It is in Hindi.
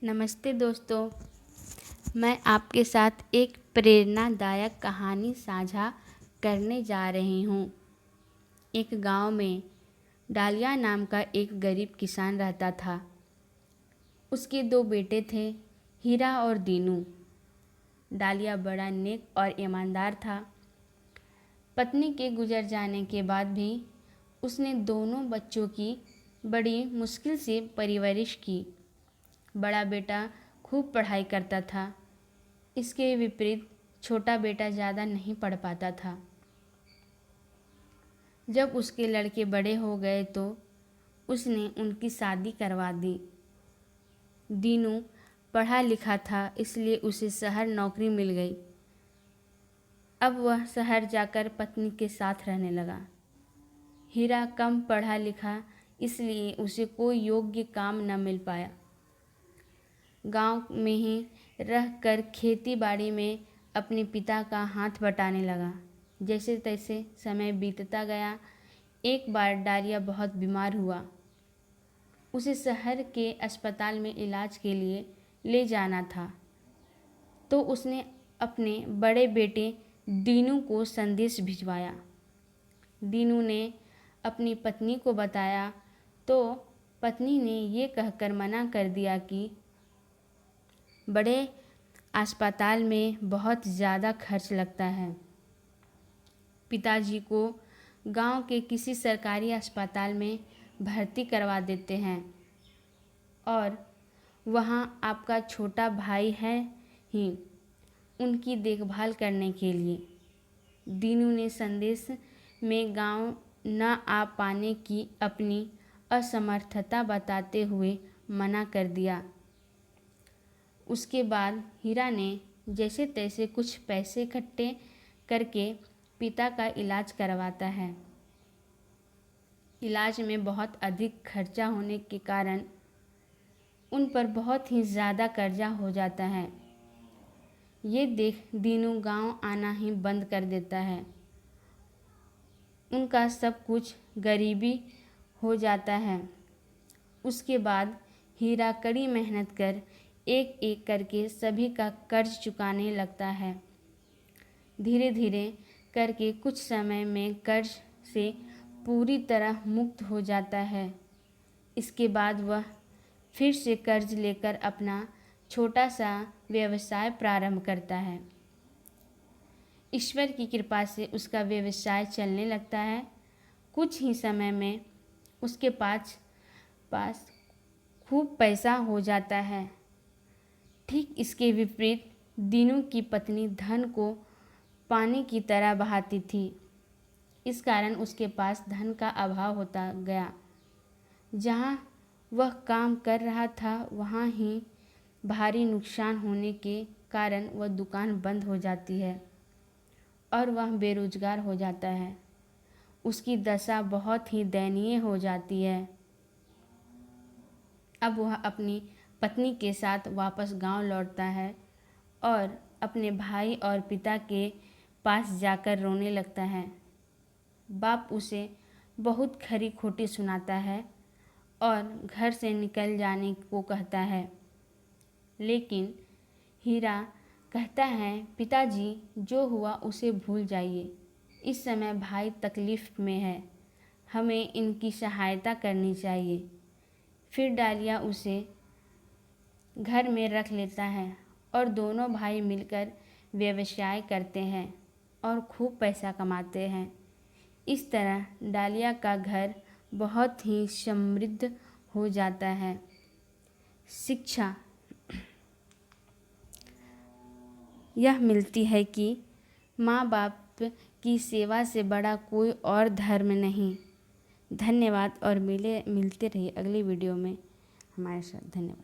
नमस्ते दोस्तों, मैं आपके साथ एक प्रेरणादायक कहानी साझा करने जा रही हूँ। एक गांव में डालिया नाम का एक गरीब किसान रहता था। उसके 2 बेटे थे, हीरा और दीनू। डालिया बड़ा नेक और ईमानदार था। पत्नी के गुजर जाने के बाद भी उसने दोनों बच्चों की बड़ी मुश्किल से परवरिश की। बड़ा बेटा खूब पढ़ाई करता था। इसके विपरीत छोटा बेटा ज़्यादा नहीं पढ़ पाता था। जब उसके लड़के बड़े हो गए तो उसने उनकी शादी करवा दी। दीनू पढ़ा लिखा था, इसलिए उसे शहर नौकरी मिल गई। अब वह शहर जाकर पत्नी के साथ रहने लगा। हीरा कम पढ़ा लिखा, इसलिए उसे कोई योग्य काम न मिल पाया। गांव में ही रहकर खेती बाड़ी में अपने पिता का हाथ बटाने लगा। जैसे तैसे समय बीतता गया। एक बार डालिया बहुत बीमार हुआ। उसे शहर के अस्पताल में इलाज के लिए ले जाना था, तो उसने अपने बड़े बेटे दीनू को संदेश भिजवाया। दीनू ने अपनी पत्नी को बताया, तो पत्नी ने ये कहकर मना कर दिया कि बड़े अस्पताल में बहुत ज़्यादा खर्च लगता है। पिताजी को गांव के किसी सरकारी अस्पताल में भर्ती करवा देते हैं और वहां आपका छोटा भाई है ही उनकी देखभाल करने के लिए। दीनू ने संदेश में गांव न आ पाने की अपनी असमर्थता बताते हुए मना कर दिया। उसके बाद हीरा ने जैसे तैसे कुछ पैसे इकट्ठे करके पिता का इलाज करवाता है। इलाज में बहुत अधिक खर्चा होने के कारण उन पर बहुत ही ज़्यादा कर्जा हो जाता है। ये देख दीनू गांव आना ही बंद कर देता है। उनका सब कुछ गरीबी हो जाता है। उसके बाद हीरा कड़ी मेहनत कर एक एक करके सभी का कर्ज चुकाने लगता है। धीरे धीरे करके कुछ समय में कर्ज से पूरी तरह मुक्त हो जाता है। इसके बाद वह फिर से कर्ज लेकर अपना छोटा सा व्यवसाय प्रारंभ करता है। ईश्वर की कृपा से उसका व्यवसाय चलने लगता है। कुछ ही समय में उसके पास खूब पैसा हो जाता है। ठीक इसके विपरीत दीनू की पत्नी धन को पानी की तरह बहाती थी। इस कारण उसके पास धन का अभाव होता गया। जहाँ वह काम कर रहा था वहाँ ही भारी नुकसान होने के कारण वह दुकान बंद हो जाती है और वह बेरोजगार हो जाता है। उसकी दशा बहुत ही दयनीय हो जाती है। अब वह अपनी पत्नी के साथ वापस गांव लौटता है और अपने भाई और पिता के पास जाकर रोने लगता है। बाप उसे बहुत खरी खोटी सुनाता है और घर से निकल जाने को कहता है। लेकिन हीरा कहता है, पिताजी जो हुआ उसे भूल जाइए। इस समय भाई तकलीफ़ में है, हमें इनकी सहायता करनी चाहिए। फिर डालिया उसे घर में रख लेता है और दोनों भाई मिलकर व्यवसाय करते हैं और खूब पैसा कमाते हैं। इस तरह डालिया का घर बहुत ही समृद्ध हो जाता है। शिक्षा यह मिलती है कि माँ बाप की सेवा से बड़ा कोई और धर्म नहीं। धन्यवाद और मिलते रहिए अगली वीडियो में हमारे साथ। धन्यवाद।